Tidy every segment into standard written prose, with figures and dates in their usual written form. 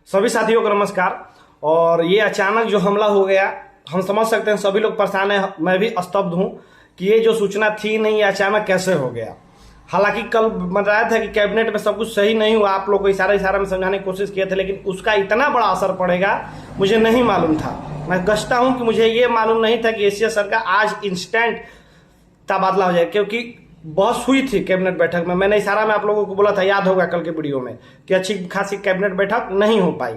सभी साथियों को नमस्कार। और ये अचानक जो हमला हो गया, हम समझ सकते हैं, सभी लोग परेशान हैं, मैं भी स्तब्ध हूं कि ये जो सूचना थी नहीं, ये अचानक कैसे हो गया। हालांकि कल बताया था कि कैबिनेट में सब कुछ सही नहीं हुआ, आप लोग को इशारा में समझाने की कोशिश किए थे, लेकिन उसका इतना बड़ा असर पड़ेगा मुझे नहीं मालूम था। मैं गश्ता हूं कि मुझे ये मालूम नहीं था कि एसीएस सर का आज इंस्टेंट तबादला हो जाए, क्योंकि बहस हुई थी कैबिनेट बैठक में। मैंने इशारा में आप लोगों को बोला था, याद होगा कल के वीडियो में, कि अच्छी खासी कैबिनेट बैठक नहीं हो पाई।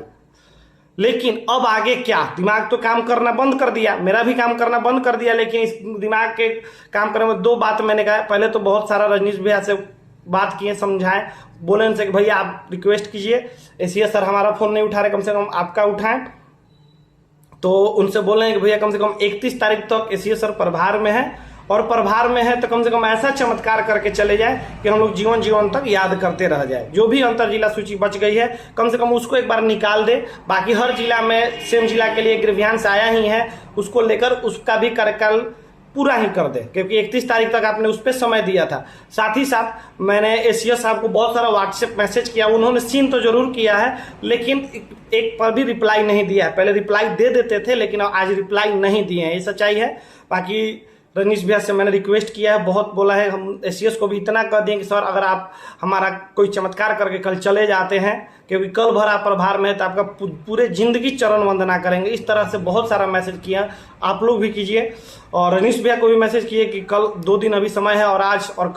लेकिन अब आगे क्या, दिमाग तो काम करना बंद कर दिया, मेरा भी काम करना बंद कर दिया। लेकिन इस दिमाग के काम करने में दो बात मैंने कहा। पहले तो बहुत सारा रजनीश भैया से बात किए, समझाएं, बोले उनसे कि भैया आप रिक्वेस्ट कीजिए, एसीएस सर हमारा फोन नहीं उठा रहे, कम से कम आपका उठाएं। तो उनसे बोल रहे हैं कि भैया कम से कम 31 तारीख तक एसीएस सर प्रभार में है, और प्रभार में है तो कम से कम ऐसा चमत्कार करके चले जाए कि हम लोग जीवन जीवन तक याद करते रह जाए। जो भी अंतर जिला सूची बच गई है कम से कम उसको एक बार निकाल दे। बाकी हर जिला में सेम जिला के लिए ग्रीवियांस आया ही है, उसको लेकर उसका भी कार्यकाल पूरा ही कर दे, क्योंकि 31 तारीख तक आपने उस पर समय दिया था। साथ ही साथ मैंने एसीएस साहब को बहुत सारा व्हाट्सएप मैसेज किया, उन्होंने सीन तो जरूर किया है लेकिन एक पर भी रिप्लाई नहीं दिया। पहले रिप्लाई दे देते थे लेकिन आज रिप्लाई नहीं दिए हैं, ये सच्चाई है। बाकी रजनीश भैया से मैंने रिक्वेस्ट किया है, बहुत बोला है, हम एसीएस को भी इतना कर दें कि सर अगर आप हमारा कोई चमत्कार करके कल चले जाते हैं, क्योंकि कल भर आप प्रभार में है तो आपका पूरे जिंदगी चरण वंदना करेंगे। इस तरह से बहुत सारा मैसेज किया, आप लोग भी कीजिए। और रजनीश भैया को भी मैसेज किए कि कल 2 दिन अभी समय है, और आज और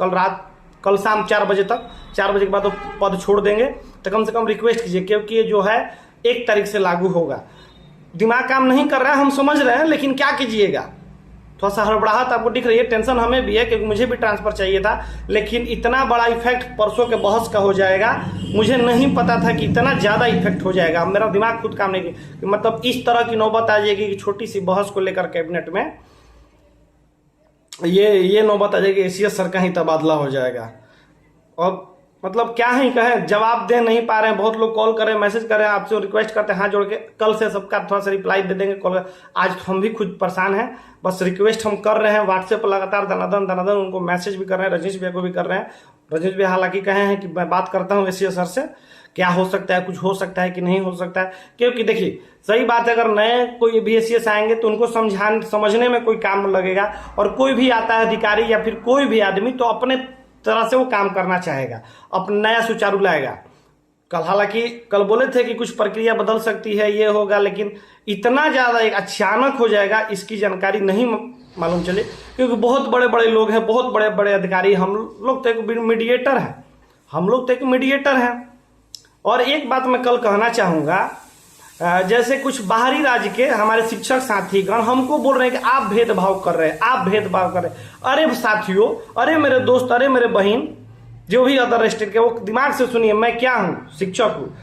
कल शाम 4 बजे तक, 4 बजे के बाद तो पद छोड़ देंगे, तो कम से कम रिक्वेस्ट कीजिए, क्योंकि ये जो है 1 तारीख से लागू होगा। दिमाग काम नहीं कर रहा है, हम समझ रहे हैं, लेकिन क्या कीजिएगा, थोड़ा सा हड़बड़ाहट आपको दिख रही है, टेंशन हमें भी है, क्योंकि मुझे भी ट्रांसफर चाहिए था। लेकिन इतना बड़ा इफेक्ट परसों के बहस का हो जाएगा, मुझे नहीं पता था कि इतना ज़्यादा इफेक्ट हो जाएगा। मेरा दिमाग खुद काम नहीं किया, मतलब इस तरह की नौबत आ जाएगी कि छोटी सी बहस को लेकर कैबिनेट में ये नौबत आ जाएगी, एसीएस सर का ही तबादला हो जाएगा। और मतलब क्या ही कहें, जवाब दे नहीं पा रहे हैं। बहुत लोग कॉल कर रहे हैं, मैसेज कर रहे हैं, आपसे रिक्वेस्ट करते हैं हाथ जोड़ के, कल से सबका थोड़ा सा रिप्लाई दे देंगे कॉल। आज हम भी खुद परेशान हैं, बस रिक्वेस्ट हम कर रहे हैं व्हाट्सएप पर लगातार दनादन उनको मैसेज भी कर रहे हैं, रजनीश भैया को भी कर रहे हैं। रजनीश भैया हालांकि कहे हैं कि मैं बात करता हूँ एसीएस सर से, क्या हो सकता है, कुछ हो सकता है कि नहीं हो सकता है। क्योंकि देखिए सही बात है, अगर नए कोई भी एसीएस आएंगे तो उनको समझने में कोई काम लगेगा, और कोई भी आता है अधिकारी या फिर कोई भी आदमी तो अपने तरह से वो काम करना चाहेगा, अपना नया सुचारू लाएगा। कल हालांकि कल बोले थे कि कुछ प्रक्रिया बदल सकती है, ये होगा, लेकिन इतना ज़्यादा एक अचानक हो जाएगा इसकी जानकारी नहीं मालूम चले, क्योंकि बहुत बड़े बड़े लोग हैं, बहुत बड़े बड़े अधिकारी, हम लोग तो एक मीडिएटर हैं। और एक बात मैं कल कहना चाहूँगा, जैसे कुछ बाहरी राज्य के हमारे शिक्षक साथीगण हमको बोल रहे हैं कि आप भेदभाव कर रहे हैं, अरे साथियों, अरे मेरे दोस्त, अरे मेरे बहन, जो भी अदर स्टेट के, वो दिमाग से सुनिए, मैं क्या हूँ, शिक्षक हूँ,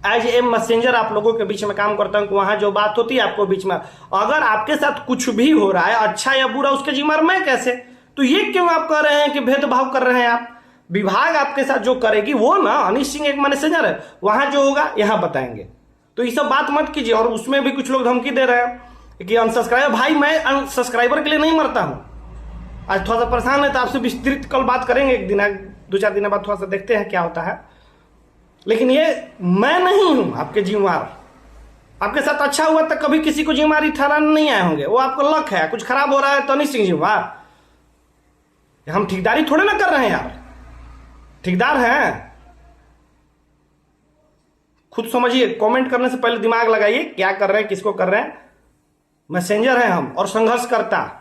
एज ए मैसेंजर आप लोगों के बीच में काम करता हूँ। वहां जो बात होती है आपको बीच में, अगर आपके साथ कुछ भी हो रहा है अच्छा या बुरा, उसके जिम्मेदार मैं कैसे, तो ये क्यों आप कह रहे हैं कि भेदभाव कर रहे हैं आप। विभाग आपके साथ जो करेगी वो ना, अनिश सिंह एक मैसेंजर है, वहां जो होगा यहाँ बताएंगे, तो ये सब बात मत कीजिए। और उसमें भी कुछ लोग धमकी दे रहे हैं कि अनसब्सक्राइबर, भाई मैं अनसब्सक्राइबर के लिए नहीं मरता हूं। आज थोड़ा सा परेशान है तो आपसे विस्तृत कल बात करेंगे, एक दिन 2-4 दिन बाद थोड़ा सा देखते हैं क्या होता है। लेकिन ये मैं नहीं हूं आपके जिम्मेवार। आपके साथ अच्छा हुआ तो कभी किसी को जिम्मेवारी ठहराने नहीं आए होंगे, वो आपको लक है। कुछ खराब हो रहा है तो अनिश सिंह जिम्मेवार, हम ठेकेदारी थोड़े ना कर रहे हैं यार, ठेकेदार हैं। खुद समझिए, कमेंट करने से पहले दिमाग लगाइए, क्या कर रहे हैं, किसको कर रहे हैं। मैसेंजर हैं हम, और संघर्ष करता,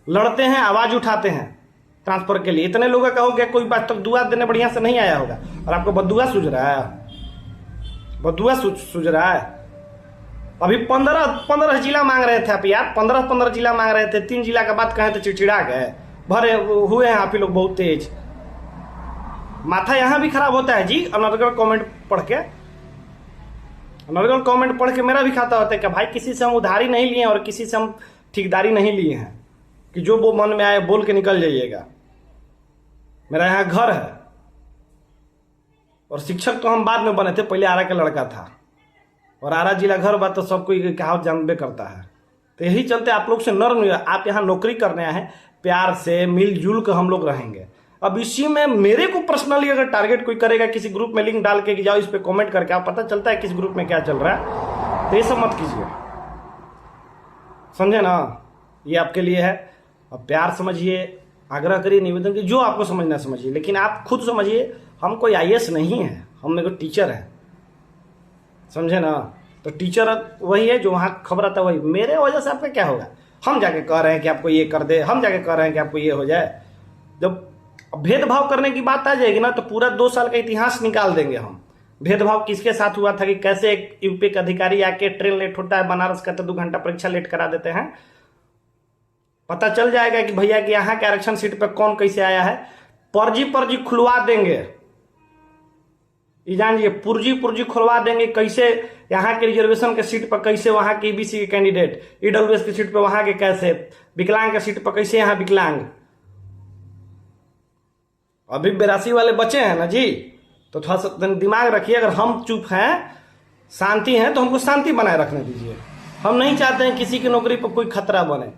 लड़ते हैं, आवाज उठाते हैं ट्रांसफर के लिए। इतने लोगों का हो गया, कोई बात तक दुआ देने बढ़िया से नहीं आया होगा, और आपको बदुआ सूझ रहा है, सूझ रहा है। अभी 15 जिला मांग रहे थे आप यार, 15 जिला मांग रहे थे, 3 जिला का बात कहें तो चिड़चिड़ा गए, भरे हुए हैं आप ही लोग बहुत तेज। माथा यहां भी खराब होता है जी, अनर्गल कमेंट पढ़ के, मेरा भी खाता होता है कि भाई किसी से हम उधारी नहीं लिए और किसी से हम ठेकेदारी नहीं लिए हैं कि जो वो मन में आए बोल के निकल जाइएगा। मेरा यहाँ घर है, और शिक्षक तो हम बाद में बने थे, पहले आरा का लड़का था, और आरा जिला घर बात तो सब कोई कहावत जानबे करता है। तो यही चलते आप लोग से नर्म, आप यहाँ नौकरी करने आए हैं, प्यार से मिलजुल कर हम लोग रहेंगे। अब इसी में मेरे को पर्सनली अगर टारगेट कोई करेगा, किसी ग्रुप में लिंक डाल के कि जाओ इस पे कमेंट करके, आप पता चलता है किस ग्रुप में क्या चल रहा है, तो ये सब मत कीजिए, समझे ना। ये आपके लिए है। अब प्यार समझिए, आग्रह करिए, निवेदन करिए, जो आपको समझना समझिए, लेकिन आप खुद समझिए हम कोई आईएएस नहीं है, हम मेरे को टीचर है, समझे ना। तो टीचर वही है जो वहाँ खबर आता है वही, मेरे वजह से आपका क्या होगा। हम जाके कह रहे हैं कि आपको ये कर दे, हम जाके कह रहे हैं कि आपको ये हो जाए। जब भेदभाव करने की बात आ जाएगी ना, तो पूरा 2 साल का इतिहास निकाल देंगे हम। भेदभाव किसके साथ हुआ था कि कैसे एक यूपी के अधिकारी आके ट्रेन लेट होता है बनारस का तो 2 घंटा परीक्षा लेट करा देते हैं। पता चल जाएगा कि भैया कि यहाँ के आरक्षण सीट पे कौन कैसे आया है। पर्जी खुलवा देंगे, ये जानिए, पुर्जी खुलवा देंगे कैसे यहाँ के रिजर्वेशन के सीट पर, कैसे वहाँ के ईबीसी के कैंडिडेट, ईडब्ल्यूएस की सीट पर वहाँ के कैसे, विकलांग के सीट पर कैसे यहाँ विकलांग। अभी 82 वाले बचे हैं ना जी, तो थोड़ा सा दिमाग रखिए। अगर हम चुप हैं, शांति हैं, तो हमको शांति बनाए रखने दीजिए। हम नहीं चाहते हैं किसी की नौकरी पर कोई खतरा बने।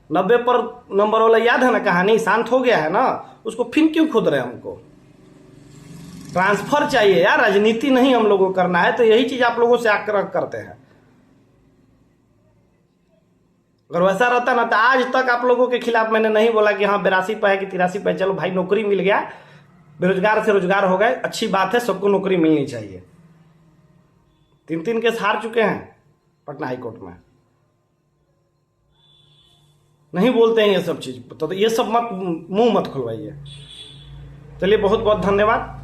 90 पर नंबर वाला याद है ना कहानी, शांत हो गया है ना, उसको फिर क्यों खोद रहे हैं। हमको ट्रांसफर चाहिए यार, राजनीति नहीं हम लोगों को करना है। तो यही चीज आप लोगों से आग्रह करते हैं। अगर वैसा रहता ना तो आज तक आप लोगों के खिलाफ मैंने नहीं बोला कि हाँ 82 पे है कि 83 पे, चलो भाई नौकरी मिल गया, बेरोजगार से रोजगार हो गए, अच्छी बात है, सबको नौकरी मिलनी चाहिए। 3 केस हार चुके हैं पटना हाईकोर्ट में, नहीं बोलते हैं ये सब चीज, तो ये सब मत मुंह मत खुलवाइए। चलिए बहुत बहुत धन्यवाद।